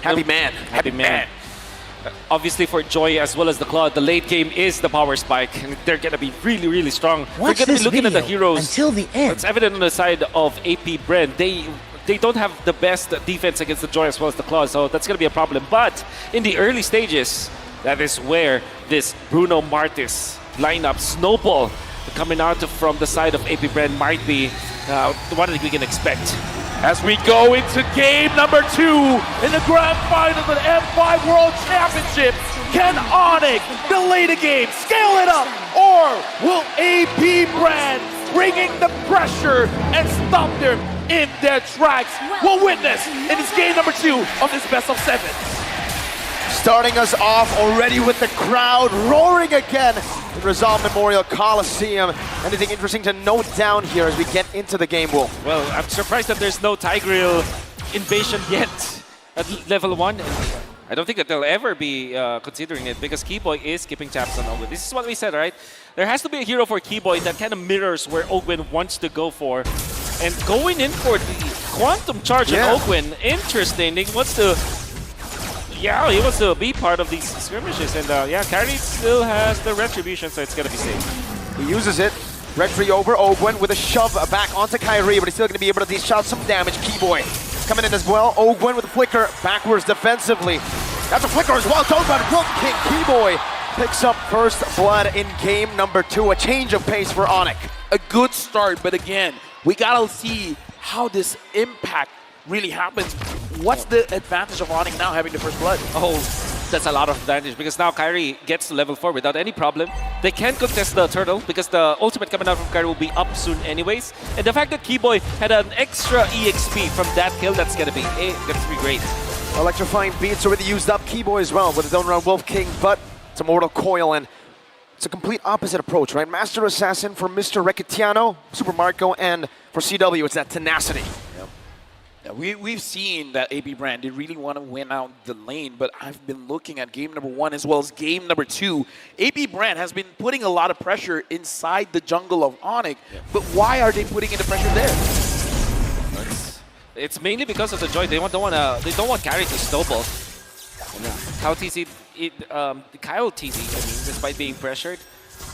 Happy man. Happy man. Obviously for Joy as well as the Claw, the late game is the power spike. And they're going to be really, really strong. We're going to be looking at the heroes. Until the end. It's evident on the side of AP Bran. They don't have the best defense against the Joy as well as the Claw, so that's going to be a problem. But in the early stages, that is where this Bruno Martis lineup snowball coming out from the side of AP Bran might be what we can expect. As we go into game number 2 in the grand final of the M5 World Championship, can ONIC delay the game, scale it up, or will AP Bran bringing the pressure and stop them in their tracks? We'll witness in this game number 2 of this best of 7. Starting us off already with the crowd roaring again in Rizal Memorial Coliseum. Anything interesting to note down here as we get into the game, Wolf? Well, I'm surprised that there's no Tigreal invasion yet at level 1. I don't think that they'll ever be considering it because Keyboy is skipping taps on Ogwin. This is what we said, right? There has to be a hero for Keyboy that kind of mirrors where Ogwin wants to go for. And going in for the Quantum Charge on Ogwin, interesting. He wants to... Yeah, he wants to be part of these skirmishes, and yeah, Kyrie still has the Retribution, so it's gonna be safe. He uses it. Retri over Ogwin with a shove back onto Kyrie, but he's still gonna be able to dish out some damage. Keyboy coming in as well. Ogwin with a flicker backwards defensively. That's a flicker as well. Don't about Wolf King. Keyboy picks up first blood in game number 2. A change of pace for ONIC. A good start, but again, we gotta see how this impact really happens. What's the advantage of ONIC now having the first blood? Oh, that's a lot of advantage because now Kyrie gets to level 4 without any problem. They can contest the turtle because the ultimate coming out from Kyrie will be up soon anyways. And the fact that Keyboy had an extra EXP from that kill, that's gonna be great. Electrifying beats already used up. Keyboy as well with his own round Wolf King, but it's a Mortal Coil, and it's a complete opposite approach, right? Master Assassin for Mr. Recetiano, Super Marco, and for CW, it's that tenacity. We've seen that AP Bran, they really want to win out the lane, but I've been looking at game number 1 as well as game number 2. AP Bran has been putting a lot of pressure inside the jungle of ONIC, but why are they putting in the pressure there? It's mainly because of the Joy. They don't want Kyrie to snowball. Kyle TZ, Kyle TZ, despite being pressured,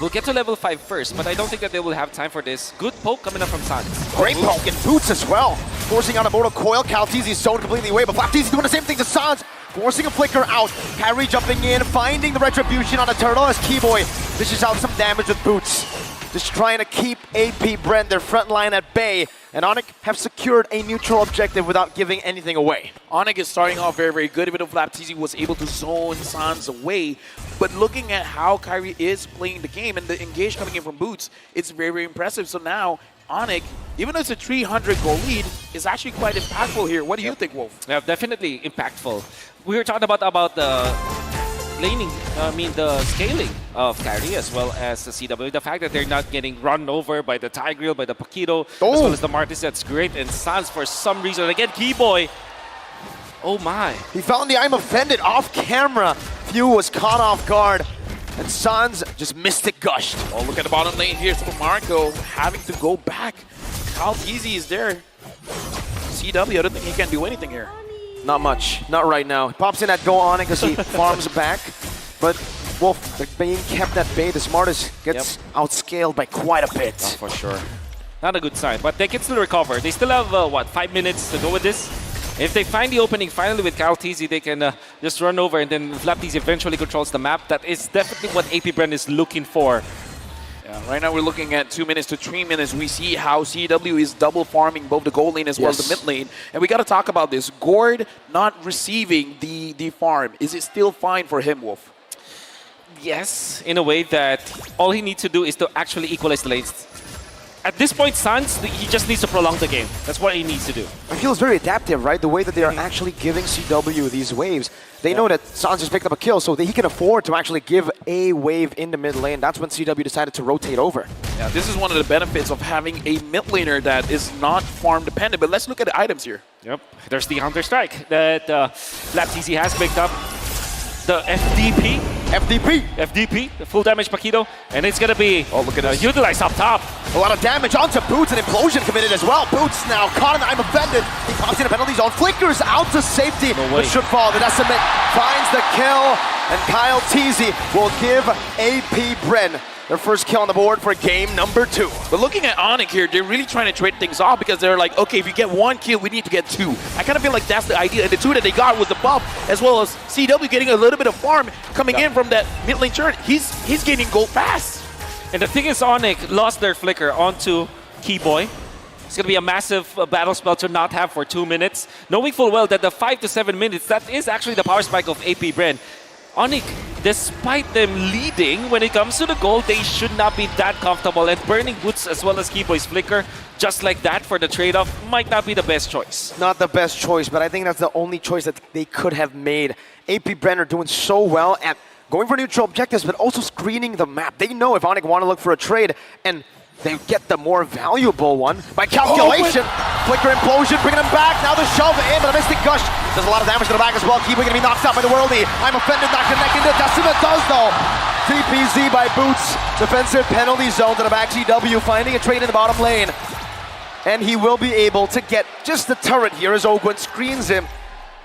will get to level 5 first, but I don't think that they will have time for this. Good poke coming up from Sans. Great poke and boots as well. Forcing out a Mortal Coil. Calteezy zoned completely away, but Flapteezy doing the same thing to Sans. Forcing a flicker out. Kyrie jumping in, finding the Retribution on a turtle as Keyboy dishes out some damage with boots. Just trying to keep AP Bran, their front line, at bay. And ONIC have secured a neutral objective without giving anything away. ONIC is starting off very, very good, even though Flapteezy was able to zone Sans away. But looking at how Kyrie is playing the game and the engage coming in from Boots, it's very, very impressive. So now, ONIC, even though it's a 300 goal lead, is actually quite impactful here. What do you think, Wolf? Yeah, definitely impactful. We were talking about the laning, the scaling of Kyrie as well as the CW. The fact that they're not getting run over by the Tigreal, by the Paquito, as well as the Martis, that's great. And Sans, for some reason, again, Keyboy, oh my. He found the I'm offended off camera. Few was caught off guard. And Sans just mystic gushed. Oh, look at the bottom lane here. Super Marco having to go back. Kyle TZ is there. CW, I don't think he can do anything here. Not much. Not right now. He pops in at go on it because he farms back. But Wolf, they're being kept at bay. The Smartest gets outscaled by quite a bit. Oh, for sure. Not a good sign, but they can still recover. They still have, 5 minutes to go with this? If they find the opening finally with Kyle TZ, they can just run over, and then Flapteezy eventually controls the map. That is definitely what AP Bran is looking for. Yeah, right now we're looking at 2 minutes to 3 minutes. We see how CW is double farming both the gold lane as well as the mid lane. And we got to talk about this. Gord not receiving the farm. Is it still fine for him, Wolf? Yes, in a way that all he needs to do is to actually equalize the lanes. At this point, Sans, he just needs to prolong the game. That's what he needs to do. It feels very adaptive, right? The way that they are actually giving CW these waves. They know that Sans just picked up a kill, so that he can afford to actually give a wave in the mid lane. That's when CW decided to rotate over. Yeah, this is one of the benefits of having a mid laner that is not farm dependent. But let's look at the items here. Yep, there's the Hunter Strike that Flapteezy has picked up. The FDP FDP. FDP, the full damage Paquito, and it's gonna be look at this. utilized up top. A lot of damage onto Boots, and Implosion committed as well. Boots now caught in the I'm offended. He pops in a penalty zone, flickers out to safety, but should fall. The Decimate finds the kill, and Kyle Teasy will give AP Bren their first kill on the board for game number 2. But looking at ONIC here, they're really trying to trade things off because they're like, okay, if you get 1 kill, we need to get 2. I kind of feel like that's the idea. And the 2 that they got was the buff, as well as CW getting a little bit of farm coming in from that mid lane turret. He's gaining gold fast. And the thing is, ONIC lost their flicker onto Keyboy. It's going to be a massive battle spell to not have for 2 minutes, knowing full well that the 5 to 7 minutes, that is actually the power spike of AP Bren. ONIC, despite them leading when it comes to the goal, they should not be that comfortable. And burning Boots as well as Keyboy's flicker, just like that for the trade-off, might not be the best choice. Not the best choice, but I think that's the only choice that they could have made. AP Bren are doing so well at going for neutral objectives, but also screening the map. They know if ONIC want to look for a trade, and they get the more valuable one by calculation. Flicker Implosion, bringing him back. Now the shove in, but a Mystic Gush does a lot of damage to the back as well. Keyboy gonna be knocked out by the Worldie. I'm offended, not connecting to Decimate does though. TPZ by Boots. Defensive penalty zone to the back. CW finding a trade in the bottom lane. And he will be able to get just the turret here as Ogwen screens him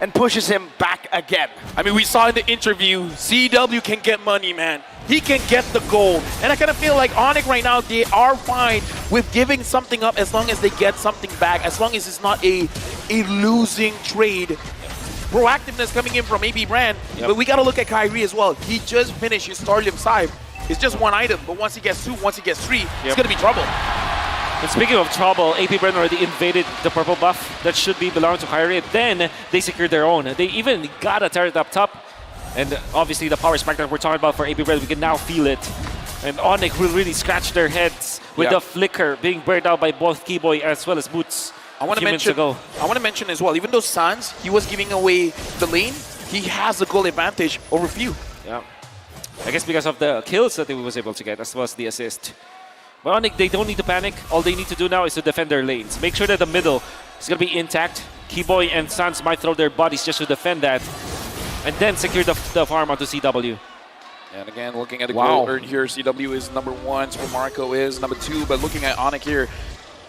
and pushes him back again. I mean, we saw in the interview, CW can get money, man. He can get the gold. And I kind of feel like ONIC right now, they are fine with giving something up as long as they get something back, as long as it's not a losing trade. Proactiveness coming in from AP Bren, but we got to look at Kyrie as well. He just finished his Starlium side. It's just 1 item, but once he gets 2, once he gets 3, it's going to be trouble. And speaking of trouble, AP Bren already invaded the purple buff that should be belonging to Kyrie. Then they secured their own. They even got a turret up top. And obviously the power spike that we're talking about for AP Bren, we can now feel it. And ONIC will really scratch their heads with the flicker being burned out by both Keyboy as well as Boots. I want to mention as well, even though Sans, he was giving away the lane, he has the goal advantage over few. Yeah. I guess because of the kills that he was able to get as well as the assist. But ONIC, they don't need to panic. All they need to do now is to defend their lanes. Make sure that the middle is going to be intact. Keyboy and Sans might throw their bodies just to defend that. And then secure the farm onto CW. And again, looking at the goal earned here, CW is number 1, Super Marco is number 2. But looking at ONIC here,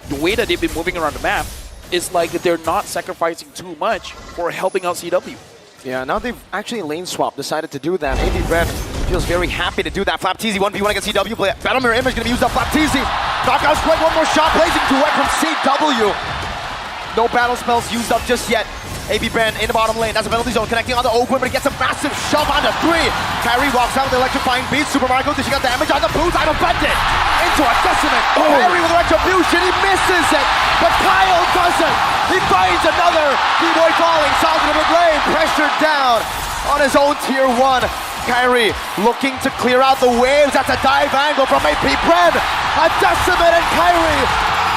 the way that they've been moving around the map is like they're not sacrificing too much for helping out CW. Yeah, now they've actually lane swap decided to do that. AP Bren feels very happy to do that. Flapteezy 1v1 against CW. Battle Mirror Image going to be used up. Flapteezy. Knockout strike, 1 more shot. Blazing duet from CW. No battle spells used up just yet. AP Bren in the bottom lane. That's a penalty zone connecting on the Ogwen, but it gets a massive shove onto 3. Kyrie walks out with the electrifying beat. Super Marco, does she got damage on the Boots? I'm offended. Into a Decimate. Kyrie with the retribution. He misses it, but Kyle doesn't. He finds another. Keyboy falling. South of the lane. Pressured down on his own tier 1. Kyrie looking to clear out the waves. That's a dive angle from AP Bren. A Decimate, and Kyrie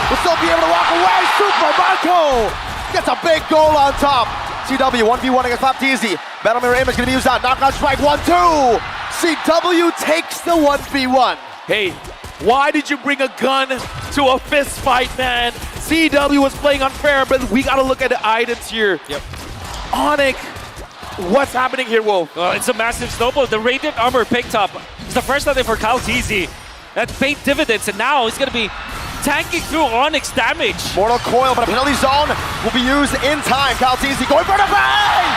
will still be able to walk away. Super Marco gets a big goal on top. CW 1v1 against Flapteezy. Battle Mirror Image going to be used out. Knockout strike 1-2. CW takes the 1v1. Hey, why did you bring a gun to a fist fight, man? CW was playing unfair, but we got to look at the items here. Yep. ONIC, what's happening here, Wolf? It's a massive snowball. The Radiant Armor picked up. It's the first time for Kyle Teasy. That paid dividends, and now he's going to be tanking through ONIC's damage. Mortal Coil, but a penalty zone will be used in time. Kyle Teasy going for the bang!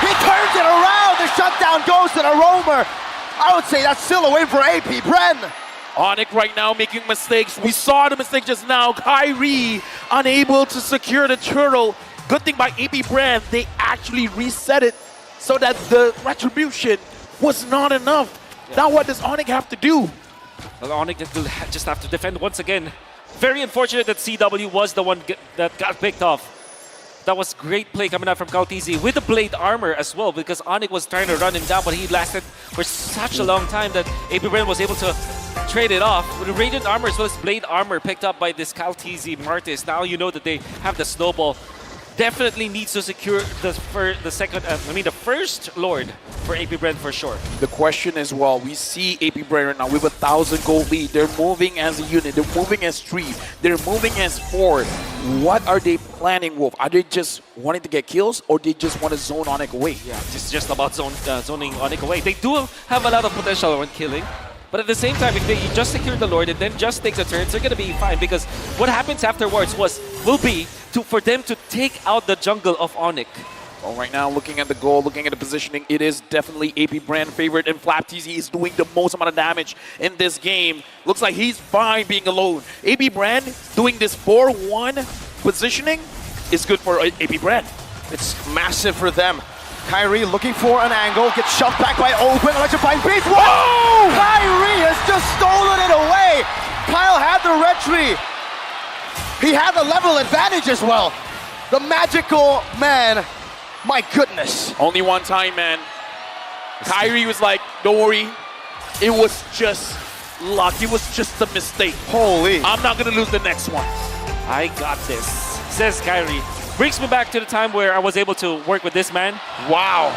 He turns it around. The shutdown goes to the roamer. I would say that's still a win for AP Bren. ONIC right now making mistakes. We saw the mistake just now. Kyrie unable to secure the turtle. Good thing by AP Bren, they actually reset it so that the retribution was not enough. Now what does ONIC have to do? Well, ONIC will just have to defend once again. Very unfortunate that CW was the one that got picked off. That was great play coming out from Kautizi with the Blade Armor as well, because ONIC was trying to run him down, but he lasted for such a long time that AP Bren was able to trade it off. With the Radiant Armor as well as Blade Armor picked up by this Kautizi Martis. Now you know that they have the snowball. definitely needs to secure the first Lord for AP Bran for sure. The question is, well, we see AP Bran right now with 1,000 gold lead. They're moving as a unit. They're moving as 3. They're moving as 4. What are they planning, Wolf? Are they just wanting to get kills, or they just want to zone ONIC away? Yeah, it's just about zoning ONIC away. They do have a lot of potential when killing. But at the same time, if they just secure the Lord and then just take the turns, they're going to be fine. Because what happens afterwards will be for them to take out the jungle of ONIC. Well, right now, looking at the goal, looking at the positioning, it is definitely AP Bran favorite, and FlapTZ is doing the most amount of damage in this game. Looks like he's fine being alone. AP Bran doing this 4-1 positioning is good for AP Bran. It's massive for them. Kyrie looking for an angle, gets shoved back by Open, electrifying beast. Whoa! Kyrie has just stolen it away. Kyle had the retry. He had the level advantage as well. The magical man. My goodness. Only one time, man. Kyrie was like, don't worry. It was just luck. It was just a mistake. Holy. I'm not going to lose the next one. I got this, says Kyrie. Brings me back to the time where I was able to work with this man. Wow.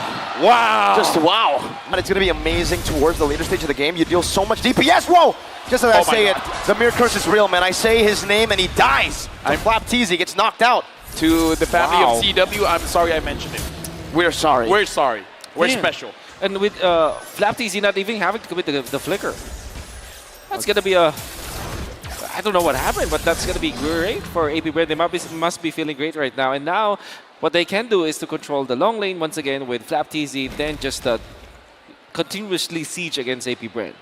Wow. Just wow. And it's going to be amazing towards the later stage of the game. You deal so much DPS. Whoa! Just as I say it, the mirror curse is real, man. I say his name and he dies. I'm FlapTZ, he gets knocked out. To the family of CW, I'm sorry I mentioned it. We're sorry. We're sorry. We're Damn. special. And with FlapTZ not even having to commit the flicker. That's going to be a... I don't know what happened, but that's going to be great for AP Bran. They must be feeling great right now. And now, what they can do is to control the long lane once again with FlapTZ, then just continuously siege against AP Bran.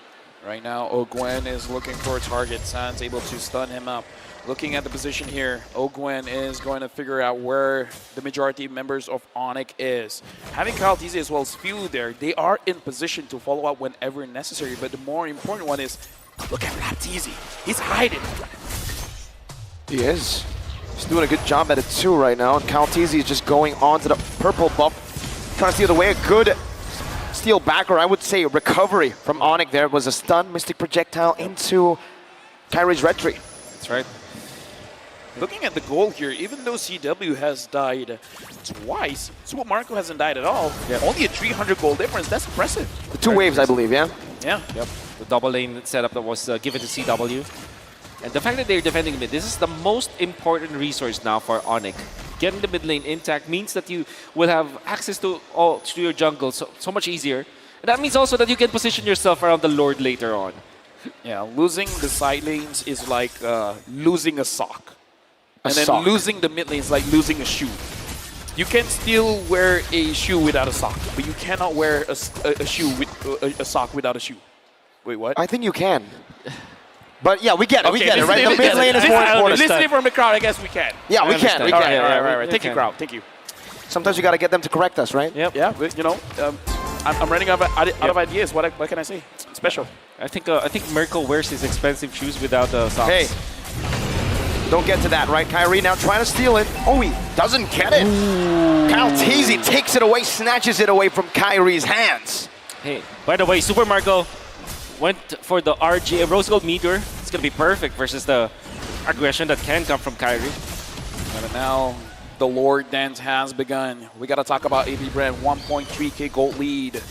Right now, Ogwen is looking for a target. San's able to stun him up. Looking at the position here, Ogwen is going to figure out where the majority of members of ONIC is. Having Kyle TZ as well as Few there, they are in position to follow up whenever necessary. But the more important one is, look at FlapTZ. He's hiding. He is. He's doing a good job at it too right now. And Kyle TZ is just going on to the purple buff. Trying to steal away a good steal back, or I would say recovery from ONIC there. Was a stun Mystic Projectile into Kyrie's retry. That's right. Looking at the goal here, even though CW has died twice, Super Marco hasn't died at all. Yep. Only a 300 goal difference. That's impressive. The 2 waves, I believe, yeah? Yeah. Yep. The double lane setup that was given to CW. And the fact that they're defending mid, this is the most important resource now for ONIC. Getting the mid lane intact means that you will have access to your jungle so much easier. And that means also that you can position yourself around the Lord later on. Yeah, losing the side lanes is like losing a sock. And then sock. losing the mid lane is like losing a shoe. You can still wear a shoe without a sock, but you cannot wear a shoe with a sock without a shoe. Wait, what? I think you can. But yeah, we get it, we Okay, get it, right? The listen- mid lane is listen- more important. Listening from the crowd, I guess we can. Yeah, we can, understand. we All can. Right. we Thank you, can. crowd. Thank you. Sometimes you got to get them to correct us, right? Yep. Yeah, but, you know, I'm running out of ideas. What can I say? Special. I think Merkel wears his expensive shoes without socks. Hey, don't get to that, right? Kyrie now trying to steal it. Oh, he doesn't get it. Kyle TZ takes it away, snatches it away from Kyrie's hands. Hey, by the way, Super Marco went for the RG Rose Gold Meteor. It's going to be perfect versus the aggression that can come from Kyrie. And now the Lord dance has begun. We got to talk about AP Bran, 1.3k gold lead.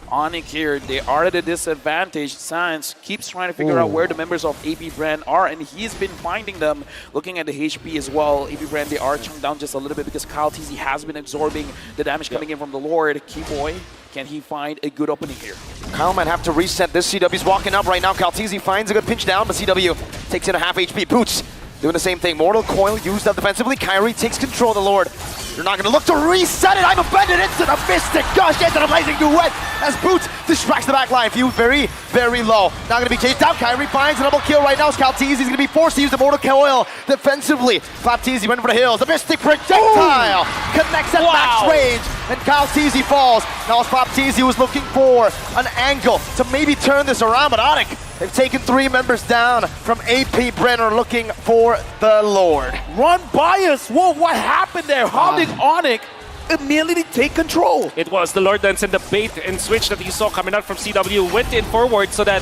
ONIC here, they are at a disadvantage. Sans keeps trying to figure out where the members of AP Bran are, and he's been finding them. Looking at the HP as well, AP Bran, they are chunked down just a little bit because Kyle TZ has been absorbing the damage coming in from the Lord. Keyboy, can he find a good opening here? Kyle might have to reset this. CW's walking up right now. Kyle TZ finds a good pinch down, but CW takes in a half HP. Boots doing the same thing. Mortal Coil used up defensively. Kyrie takes control of the Lord. You're not going to look to reset it. I'm offended into the Mystic Gush, into the Blazing Duet as Boots distracts the back line. Few very, very low. Not going to be chased down. Kyrie finds a double kill right now. Kyle TZ is going to be forced to use the Mortal Coil defensively. FlapTZ went for the hills. The Mystic Projectile connects at max range, and Kyle TZ falls. Now FlapTZ was looking for an angle to maybe turn this around, but ONIC, they've taken 3 members down from AP Brenner looking for the Lord. Run by us. Whoa, what happened there? How did ONIC immediately take control? It was the Lord Dance and the bait and switch that you saw coming out from CW went in forward so that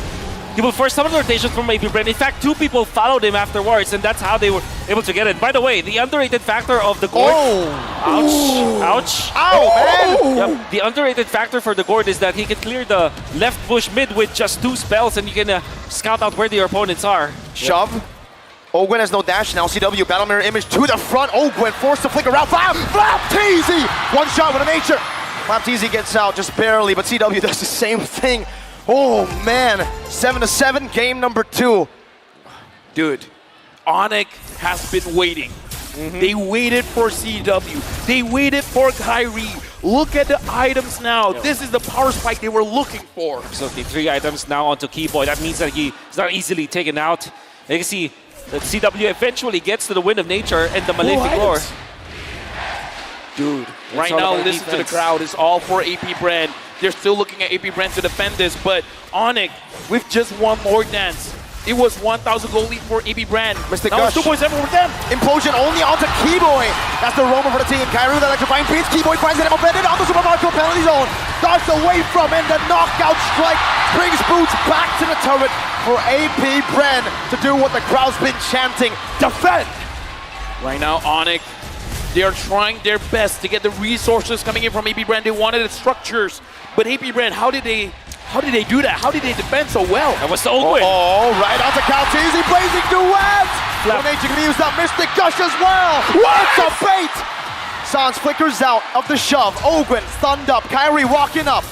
he will force some of the rotations from AP Bran. In fact, 2 people followed him afterwards, and that's how they were able to get it. By the way, the underrated factor of the Gord... Ouch. Ow, man! Yep. The underrated factor for the Gord is that he can clear the left bush mid with just 2 spells, and you can scout out where your opponents are. Shove. Ogwen has no dash now. CW battle mirror image to the front. Ogwen forced to flicker out. Flapteezy! One shot with a nature. Flapteezy gets out just barely, but CW does the same thing. Oh man, 7-7, game number 2. Dude, ONIC has been waiting. They waited for CW. They waited for Kyrie. Look at the items now. This is the power spike they were looking for. So the 3 items now onto Keyboy. That means that he is not easily taken out. You can see that CW eventually gets to the Wind of Nature and the Malefic Lore. Dude, right now, listen to the crowd. It's all for AP Bran. They're still looking at AP Bran to defend this, but ONIC, with just one Lord Dance, it was 1,000 gold lead for AP Bran. Mystic now Gush. it's 2.7 with them. Implosion only onto Keyboy. That's the Roma for the team. Kyrie with electrifying beats. Keyboy finds it embedded onto Super Marco penalty zone. Darts away from and the knockout strike brings Boots back to the turret for AP Bran to do what the crowd's been chanting. Defend! Right now, ONIC, they are trying their best to get the resources coming in from AP Bran. They wanted the structures, but AP Bran, how did they do that? How did they defend so well? That was the old win. Oh, right onto Calteezy, blazing duet! Nature can use that Mystic Gush as well! What's a bait! Sans flickers out of the shove. Ogwen, stunned up. Kyrie walking up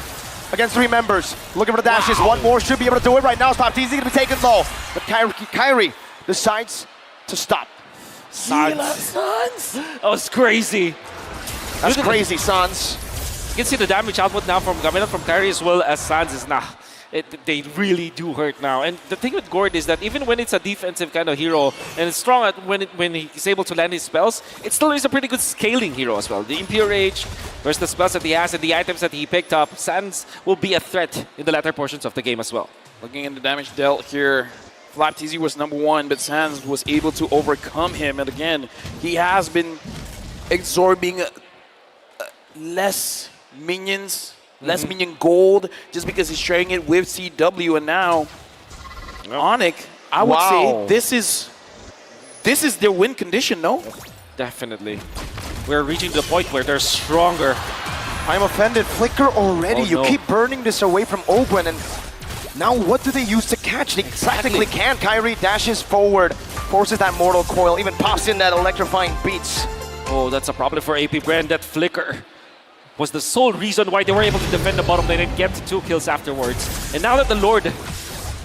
against 3 members. Looking for the dashes. One more should be able to do it right now. Calteezy gonna be taken low. But Kyrie decides to stop. Sans. That was crazy. That's crazy, Sans. You can see the damage output now from coming up from Kyrie as well as Sans is they really do hurt now. And the thing with Gord is that even when it's a defensive kind of hero and it's strong at when he's able to land his spells, it still is a pretty good scaling hero as well. The Impure Rage versus the spells that he has and the items that he picked up, Sans will be a threat in the latter portions of the game as well. Looking at the damage dealt here, Flapteezy was number 1, but Sans was able to overcome him. And again, he has been absorbing less minions, less minion gold, just because he's sharing it with CW. And now, ONIC, I would say this is their win condition, no? Definitely. We're reaching the point where they're stronger. I'm offended. Flicker already. You keep burning this away from Ogwen, and now what do they use to catch? They practically can't. Kyrie dashes forward, forces that Mortal Coil, even pops in that electrifying beats. Oh, that's a problem for AP Bran. That Flicker was the sole reason why they were able to defend the bottom lane and get 2 kills afterwards. And now that the Lord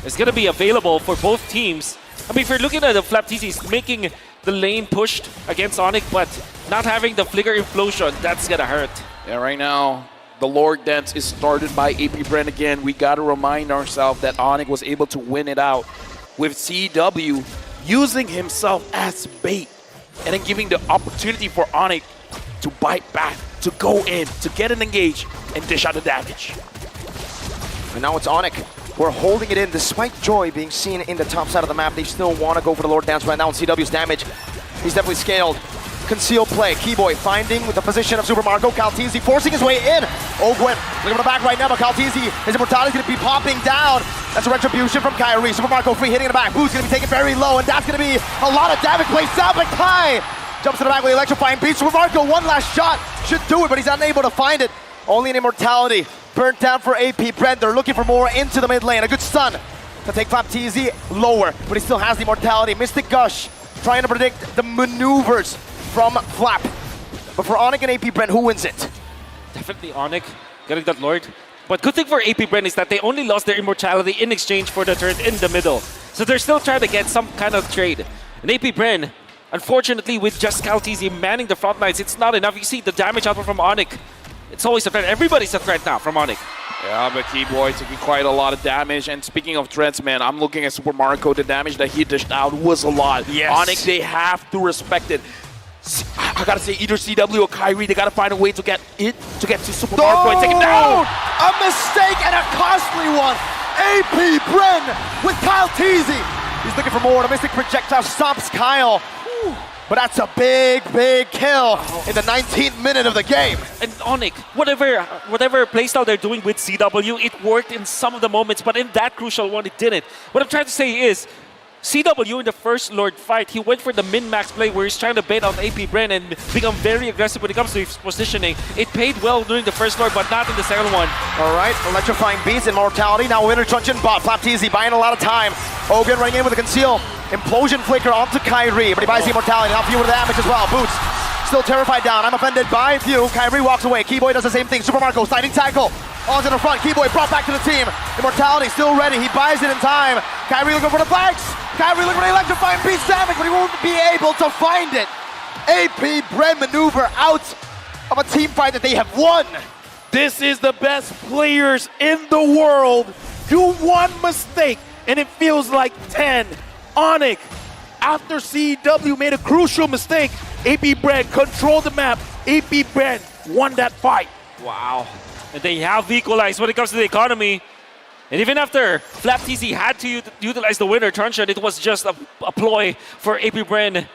is going to be available for both teams, I mean, if you're looking at the Flapteezy making the lane pushed against ONIC, but not having the Flicker Implosion, that's going to hurt. Yeah, right now, the Lord Dance is started by AP Bran again. We got to remind ourselves that ONIC was able to win it out with CW using himself as bait and then giving the opportunity for ONIC to bite back, to go in, to get an engage, and dish out the damage. And now it's ONIC. We're holding it in despite Joy being seen in the top side of the map. They still want to go for the Lord Dance right now on CW's damage. He's definitely scaled. Concealed play. Keyboy finding with the position of Super Marco. Calteezy forcing his way in. Ogwen looking for the back right now, but Calteezy, his immortality is going to be popping down. That's a retribution from Kyrie. Super Marco free hitting in the back. Boo's going to be taken very low, and that's going to be a lot of damage placed down, but Kai jumps to the back with the electrifying beat. Super Marco, one last shot. Should do it, but he's unable to find it. Only an immortality. Burnt down for AP Bran. They're looking for more into the mid lane. A good stun to take Flapteezy lower, but he still has the immortality. Mystic Gush trying to predict the maneuvers from Flap. But for ONIC and AP Bran, who wins it? Definitely ONIC getting that Lord. But good thing for AP Bran is that they only lost their immortality in exchange for the turret in the middle. So they're still trying to get some kind of trade. And AP Bran, unfortunately, with just Calteezy manning the front lines, it's not enough. You see the damage output from ONIC. It's always a threat. Everybody's a threat now from ONIC. Yeah, but Keyboy taking quite a lot of damage. And speaking of threats, man, I'm looking at Super Marco. The damage that he dished out was a lot. Yes. ONIC, they have to respect it. I gotta say, either CW or Kyrie, they gotta find a way to get to Super Marco and take him down. A mistake and a costly one. AP Bran with Calteezy. He's looking for more. The Mystic Projectile stomps Kyle. But that's a big, big kill in the 19th minute of the game. And ONIC, whatever playstyle they're doing with CW, it worked in some of the moments, but in that crucial one, it didn't. What I'm trying to say is, CW in the first Lord fight, he went for the min-max play where he's trying to bait on AP Bran and become very aggressive when it comes to his positioning. It paid well during the first Lord, but not in the second one. All right, electrifying beats, immortality. Now winner Truncheon bot. Flapteezy buying a lot of time. Ogun running in with a conceal. Implosion flicker onto Kyrie, but he buys the immortality. Now Few with the damage as well. Boots still terrified down. I'm offended by Few. Kyrie walks away. Keyboy does the same thing. Super Marco sliding tackle. Onto the front. Keyboy brought back to the team. Immortality still ready. He buys it in time. Kyrie looking for the flanks. Kyrie looking for the electrifying beats damage, but he won't be able to find it. AP Bran maneuver out of a team fight that they have won. This is the best players in the world. Do one mistake, and it feels like 10. ONIC, after CW made a crucial mistake, AP Bran controlled the map. AP Bran won that fight. Wow. And they have equalized when it comes to the economy. And even after Flapteezy had to utilize the winner, Truncheon, it was just a ploy for AP Bran.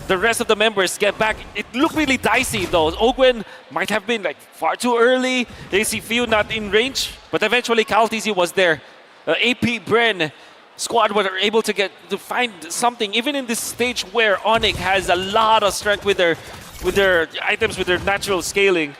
The rest of the members get back. It looked really dicey though. Ogwen might have been like far too early. They see Few not in range, but eventually Kalteezy was there. AP Bran squad were able to find something, even in this stage where ONIC has a lot of strength with their items, with their natural scaling.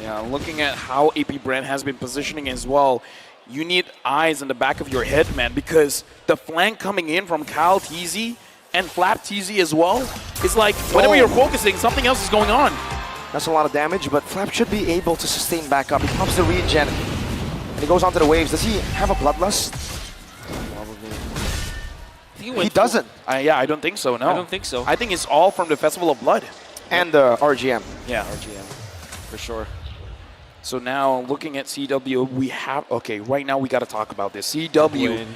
Yeah, looking at how AP Bran has been positioning as well, you need eyes in the back of your head, man, because the flank coming in from Kalteezy and Flapteezy as well, it's like whenever you're focusing, something else is going on. That's a lot of damage, but Flap should be able to sustain back up. He pops the regen, and he goes onto the waves. Does he have a bloodlust? He doesn't. Yeah, I don't think so, no. I don't think so. I think it's all from the Festival of Blood. And the RGM. Yeah, RGM, for sure. So now, looking at CW, we have... Okay, right now we got to talk about this. CW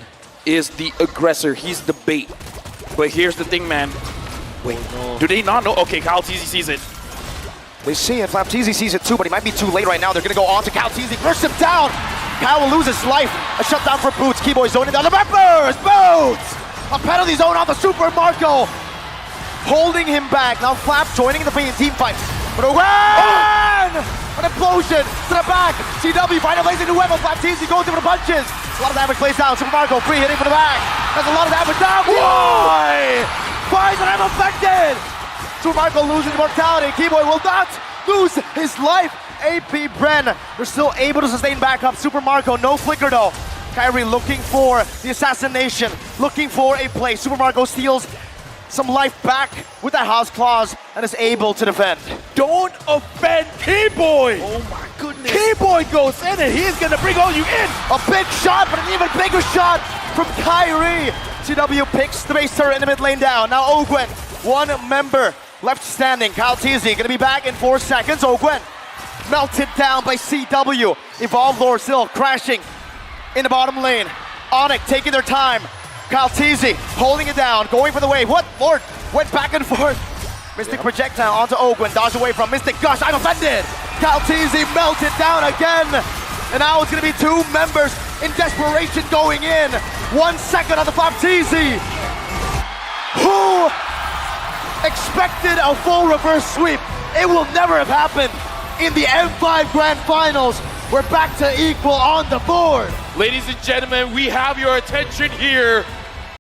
is the aggressor. He's the bait. But here's the thing, man. Wait, do they not know? Okay, Kalteezy sees it. They see it. Flapteezy sees it too, but he might be too late right now. They're going to go on to Kalteezy. Burst him down. Kyle will lose his life. A shutdown for Boots. Keyboy zoning down the members. Boots! A penalty zone on the Super Marco. Holding him back. Now Flap joining the team fight. But Owen! An implosion to the back. CW finally plays into Webber. Flapteezy goes in for the punches. A lot of damage plays down. Super Marco free hitting from the back. That's a lot of damage down. Keyboy finds that I'm affected. Super Marco losing mortality. Keyboy will not lose his life. AP Bran, they're still able to sustain back up. Super Marco, no flicker though. Kyrie looking for the assassination, looking for a play. Super Marco steals some life back with that house claws and is able to defend. Don't offend Keyboy! Oh my goodness. Keyboy goes in and he's gonna bring all you in! A big shot, but an even bigger shot from Kyrie. CW picks the base turret in the mid lane down. Now Ogwen, one member left standing. Kalteezy gonna be back in 4 seconds. Ogwen melted down by CW. Evolve Lord still crashing in the bottom lane. ONIC taking their time. Kalteezy holding it down, going for the wave. What? Lord went back and forth. Mystic projectile onto Ogwen, dodge away from Mystic. Gosh, I'm offended. Kalteezy melted down again. And now it's gonna be two members in desperation going in. 1 second on the Flapteezy. Who expected a full reverse sweep? It will never have happened in the M5 Grand Finals. We're back to equal on the board. Ladies and gentlemen, we have your attention here.